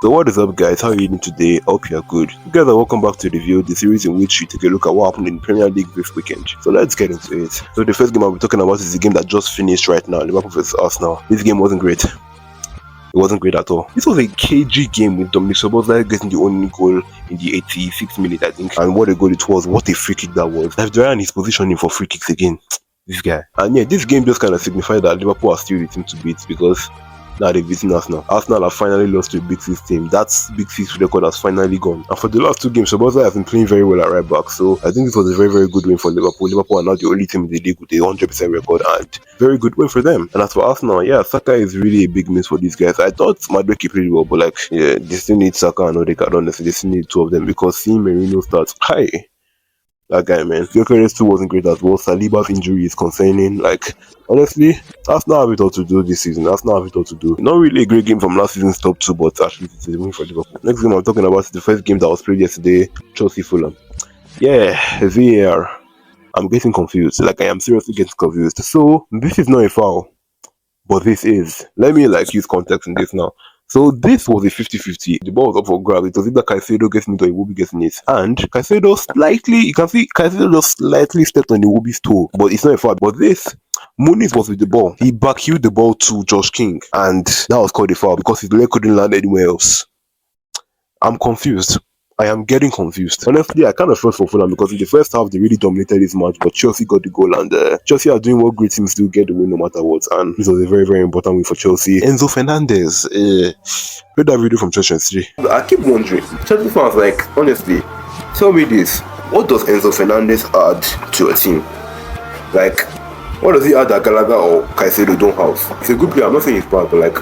So what is up guys, how are you doing today? Hope you are good. You guys are welcome back to the review, the series in which we take a look at what happened in the Premier League this weekend. So let's get into it. So the first game I'll be talking about is the game that just finished right now, Liverpool vs Arsenal. This game wasn't great. It wasn't great at all. This was a KG game with Dominic Szoboszlai getting the only goal in the 86th minute, I think. And what a goal it was, what a free kick that was. David Ryan is positioning for free kicks again. This guy. And yeah, this game just kind of signified that Liverpool are still the team to beat because now they've beaten Arsenal. Arsenal have finally lost to a Big Six team. That Big Six record has finally gone. And for the last two games, Szoboszlai has been playing very well at right back. So I think this was a very, very good win for Liverpool. Liverpool are now the only team in the league with a 100% record and very good win for them. And as for Arsenal, yeah, Saka is really a big miss for these guys. I thought Madueke played well, but like, yeah, they still need Saka and Odegaard, honestly. They still need two of them because seeing Merino start, hi. That guy, man. Gyökeres too wasn't great as well. Saliba's injury is concerning. Like, honestly, Arsenal have it all to do this season. Arsenal have it all to do. Not really a great game from last season's top two, but actually it's a win for Liverpool. Next game I'm talking about is the first game that was played yesterday, Chelsea-Fulham. Yeah, VAR. I'm getting confused. Like, I am seriously getting confused. So, this is not a foul, but this is. Let me, use context in this now. So this was a 50-50. The ball was up for grabs. It was either Caicedo getting it or Iwobi getting it. And Caicedo slightly, you can see Caicedo just slightly stepped on Iwobi's toe. But it's not a foul. But this, Muniz was with the ball. He backheeled the ball to Josh King. And that was called a foul because his leg couldn't land anywhere else. I'm confused. I am getting confused. Honestly, I kind of felt for Fulham because in the first half they really dominated this match, but Chelsea got the goal and Chelsea are doing what great teams do, get the win no matter what. And this was a very, very important win for Chelsea. Enzo Fernandez, read that video from Chelsea. I keep wondering, Chelsea fans, like, honestly, tell me this: what does Enzo Fernandez add to a team? Like, what does he add that Gallagher or Caicedo don't have? He's a good player. I'm not saying he's bad, but like,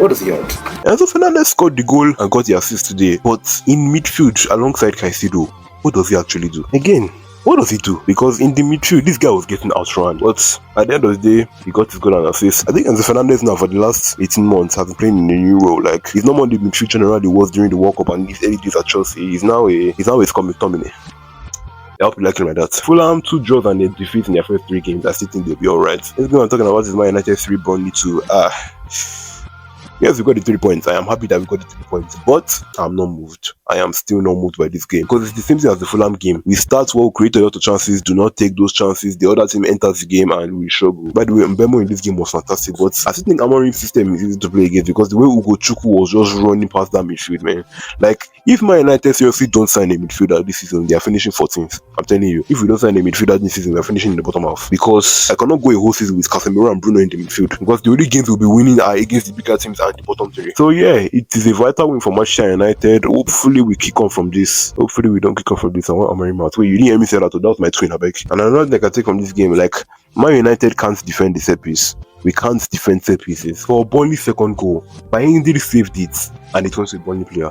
what does he add? Enzo Fernandez scored the goal and got the assist today, but in midfield alongside Caicedo, what does he actually do? Again, what does he do? Because in the midfield, this guy was getting outrun, but at the end of the day, he got his goal and assist. I think Enzo Fernandez now for the last 18 months has been playing in a new role. Like, he's not more the midfield general he was during the World Cup and his early days at Chelsea. He's now a comic Tomine. I hope you like him like that. Fulham 2 draws and a defeat in their first 3 games. I still think they'll be alright. This game I'm talking about is Man United 3, Burnley 2. Yes, we got the 3 points. I am happy that we got the 3 points, but I'm not moved. I am still not moved by this game because it's the same thing as the Fulham game. We start well, create a lot of chances, do not take those chances. The other team enters the game and we struggle. By the way, Mbemo in this game was fantastic, but I still think Amorim's system is easy to play against because the way Ugo Chukwu was just running past that midfield, man. Like, if Man United seriously don't sign a midfielder this season, they are finishing 14th. I'm telling you, if we don't sign a midfielder this season, we are finishing in the bottom half because I cannot go a whole season with Casemiro and Bruno in the midfield because the only games we'll be winning are against the bigger teams and the bottom 3. So yeah, it is a vital win for Manchester United. Hopefully we kick on from this. Hopefully we don't kick on from this. I want Amorim out. Wait, you didn't hear me say that? That was my twin, I beg. And another thing I can take from this game, like, Man United can't defend the set piece. We can't defend set pieces. For Burnley's second goal, Bayindi saved it and it went to a Burnley player.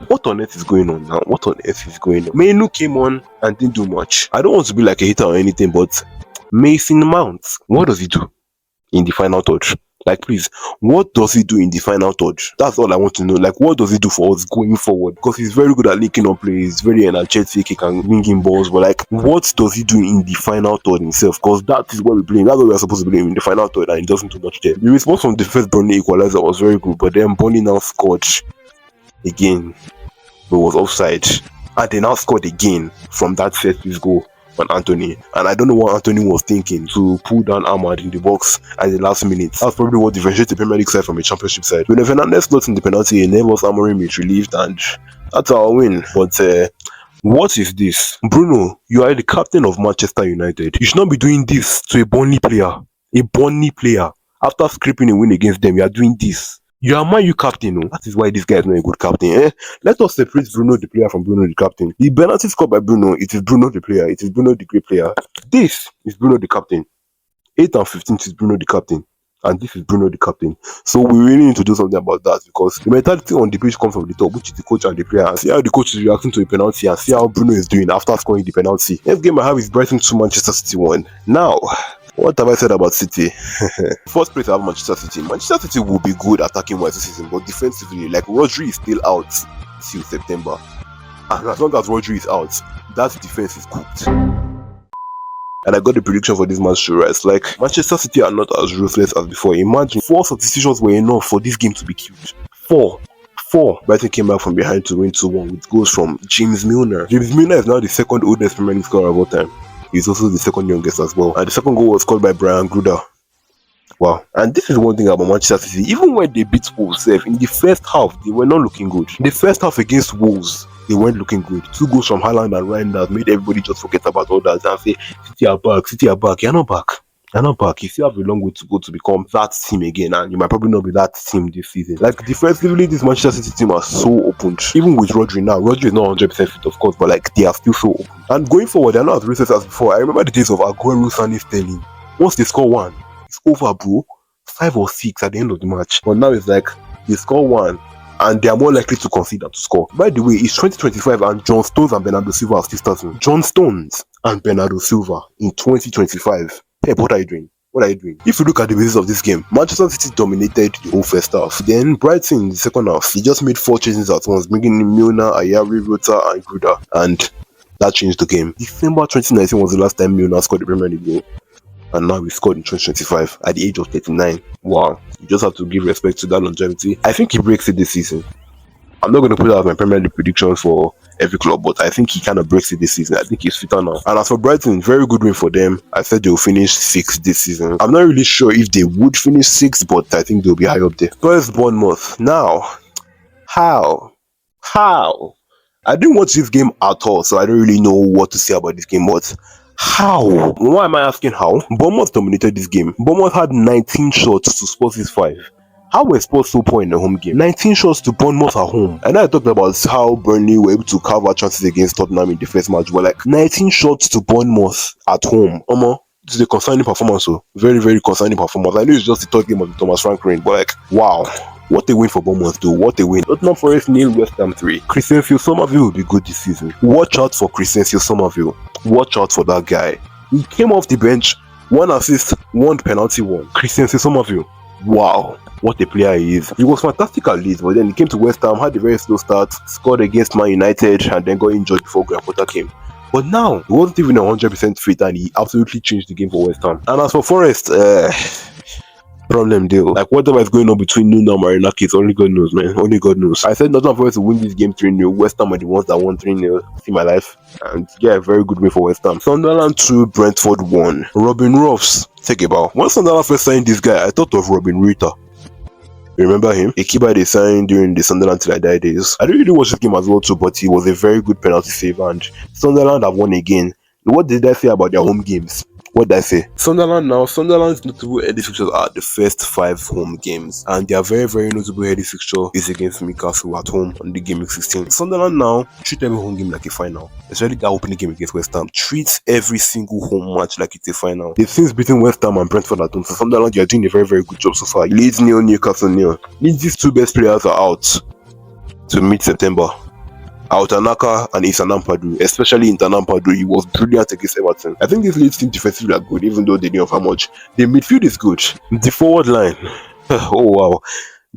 What on earth is going on now? What on earth is going on? Mainu came on and didn't do much. I don't want to be like a hater or anything, but Mason Mount, what does he do in the final touch? Like, please, what does he do in the final touch? That's all I want to know. Like, what does he do for us going forward? Because he's very good at linking up plays, he's very energetic, he can bring in balls, but like, what does he do in the final third himself? Because that is what we're playing. That's what we're supposed to be doing in the final third, and he doesn't do much there. The response from the first Burnley equalizer was very good, but then Burnley now scored again, but was offside, and they now scored again from that set piece goal on Anthony, and I don't know what Anthony was thinking to pull down Ahmad in the box at the last minute. That's probably what differentiates the Premier League side from a Championship side. When Fernandez slots in the penalty, enables Amorim is relieved, and that's our win. But what is this? Bruno, you are the captain of Manchester United. You should not be doing this to a Burnley player. A Burnley player. After scraping a win against them, you are doing this. You are Man U captain, no? That is why this guy is not a good captain. Let us separate Bruno the player from Bruno the captain. The penalty scored by Bruno, it is Bruno the player. It is Bruno the great player. This is Bruno the captain. 8th and 15th is Bruno the captain. And this is Bruno the captain. So we really need to do something about that because the mentality on the pitch comes from the top, which is the coach and the player. And see how the coach is reacting to a penalty and see how Bruno is doing after scoring the penalty. Next game I have is Brighton 2, Manchester City 1. Now, what have I said about City? First place I have Manchester City. Manchester City will be good attacking wise this season, but defensively, like, Rodri is still out till September. And as long as Rodri is out, that defense is cooked. And I got the prediction for this match to rise. Like, Manchester City are not as ruthless as before. Imagine 4 substitutions were enough for this game to be killed. 4. Brighton came back from behind to win 2-1 with goals from James Milner. James Milner is now the second oldest Premier League scorer of all time. He's also the second youngest as well. And the second goal was scored by Brian Gruder. Wow. And this is one thing about Manchester City. Even when they beat Wolves, in the first half, they were not looking good. The first half against Wolves, they weren't looking good. 2 goals from Haaland and Reinders made everybody just forget about all that and say, City are back. You're not back. You still have a long way to go to become that team again, and you might probably not be that team this season. Like, defensively, this Manchester City team are so opened. Even with Rodri now, Rodri is not 100% fit, of course, but like, they are still so open. And going forward, they're not as ruthless as before. I remember the days of Aguero, Sané, Sterling. Once they score 1, it's over, bro. 5 or 6 at the end of the match. But now it's like, they score 1, and they are more likely to concede than to score. By the way, it's 2025 and John Stones and Bernardo Silva are still starting. John Stones and Bernardo Silva in 2025. Pep, what are you doing? If you look at the basis of this game, Manchester City dominated the whole first half. Then Brighton in the second half, he just made 4 changes at once, bringing in Milner, Ayari, Rota, and Gruder. And that changed the game. December 2019 was the last time Milner scored the Premier League goal. And now he scored in 2025 at the age of 39. Wow. You just have to give respect to that longevity. I think he breaks it this season. I'm not going to put out my Premier League predictions for every club, but I think he kind of breaks it this season. I think he's fitter now. And as for Brighton, very good win for them. I said they'll finish 6th this season. I'm not really sure if they would finish 6th, but I think they'll be high up there. First Bournemouth. Now, how? I didn't watch this game at all, so I don't really know what to say about this game, but how? Why am I asking how? Bournemouth dominated this game. Bournemouth had 19 shots to Spurs' 5. How were Spurs so poor in a home game? 19 shots to Bournemouth at home. And I talked about how Burnley were able to carve out chances against Tottenham in the first match, but like 19 shots to Bournemouth at home. This is a concerning performance, so very, very concerning performance. I know it's just the third game of the Thomas Frank reign, but like, wow. What a win for Bournemouth, though. What a win. Tottenham Forest 0, West Ham 3. Christensen Somerville will be good this season. Watch out for Christensen Somerville. Watch out for that guy. He came off the bench, 1 assist, 1 penalty, 1. Christensen Somerville. Wow. What a player he is. He was fantastic at Leeds, but then he came to West Ham, had a very slow start, scored against Man United, and then got injured before Graham Potter came. But now, he wasn't even 100% fit, and he absolutely changed the game for West Ham. And as for Forest, problem deal. Like, whatever is going on between Nuno and Marinakis, only God knows, man. Only God knows. I said Nottingham Forest to win this game 3-0. West Ham are the ones that won 3-0. See my life. And yeah, very good win for West Ham. Sunderland 2, Brentford 1. Robin Ruffs. Take a bow. When Sunderland first signed this guy, I thought of Robin Ritter. Remember him? A keeper they signed during the Sunderland Till I Die days. I didn't really watch this game as well too, but he was a very good penalty save, and Sunderland have won again. What did I say about their home games? What did I say? Sunderland's notable heady fixtures are the first 5 home games, and their very, very notable heady fixture is against Newcastle at home on the Gameweek 16. Sunderland now treat every home game like a final, especially that opening game against West Ham. Treats every single home match like it's a final. They've since beaten West Ham and Brentford at home, so Sunderland, you are doing a very, very good job so far. Leeds 0, Newcastle 0. Leeds' 2 best players are out to mid-September. Autanaka and Isanampadu, especially in Tanampadu, he was brilliant against Everton. I think this Leeds team defensively are good, even though they didn't have much. The midfield is good. The forward line, oh wow.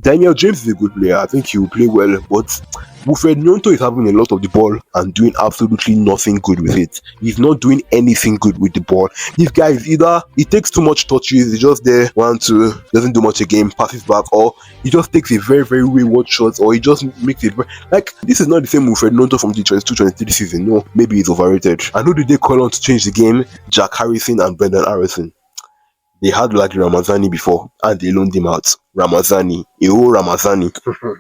Daniel James is a good player. I think he will play well, but Wilfred Nyonto is having a lot of the ball and doing absolutely nothing good with it. He's not doing anything good with the ball. This guy is either he takes too much touches, he's just there, 1, 2, doesn't do much again, passes back, or he just takes a very, very wayward shot, or he just makes it like this is not the same Wilfred Nyonto from the 22-23 season. No, maybe he's overrated. And who did they call on to change the game? Jack Harrison and Brendan Harrison. They had like Ramazani before, and they loaned him out. Ramazani.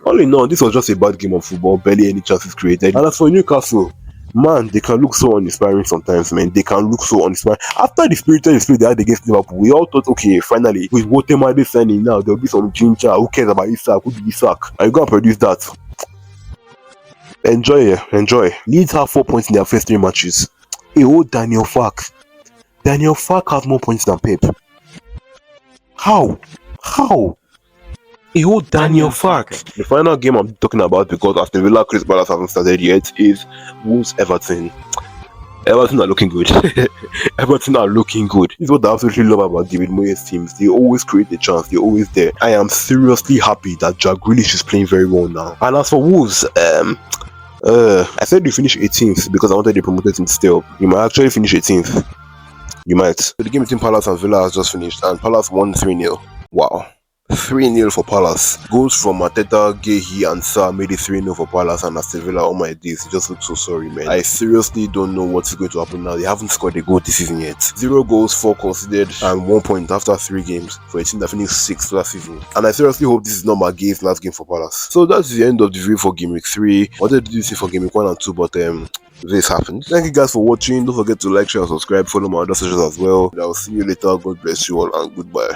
All in all, this was just a bad game of football, barely any chances created. And as for Newcastle, man, they can look so uninspiring sometimes, man. They can look so uninspiring. After the spirited display they had against Liverpool, we all thought, okay, finally, with Wotemade signing now, there'll be some ginger. Who cares about Isak? Who did Isak? Are you going to produce that? Enjoy. Leeds have 4 points in their first 3 matches. Daniel Fark. Daniel Fark has more points than Pep. How? Daniel Fark. The final game I'm talking about, because Aston Villa Crystal Palace hasn't started yet, is Wolves Everton. Everton are looking good. Everton are looking good. This is what I absolutely love about David Moyes' teams. They always create a chance. They're always there. I am seriously happy that Jack Grealish is playing very well now. And as for Wolves, I said you finish 18th because I wanted the promoted team still. You might actually finish 18th. You might. So the game between Palace and Villa has just finished, and Palace won 3-0. Wow. 3-0 for Palace. Goals from Mateta, Gehi, and Sa made it 3-0 for Palace, and Aston Villa, oh my days, it just looks so sorry, man. I seriously don't know what's going to happen now. They haven't scored a goal this season yet. 0 goals, 4 conceded, and 1 point after 3 games for a team that finished 6th last season. And I seriously hope this is not McGee's last game for Palace. So that's the end of the review for Game Week 3. What did you see for Game Week 1 and 2, but this happened. Thank you guys for watching. Don't forget to like, share, and subscribe. Follow my other socials as well. And I'll see you later. God bless you all, and goodbye.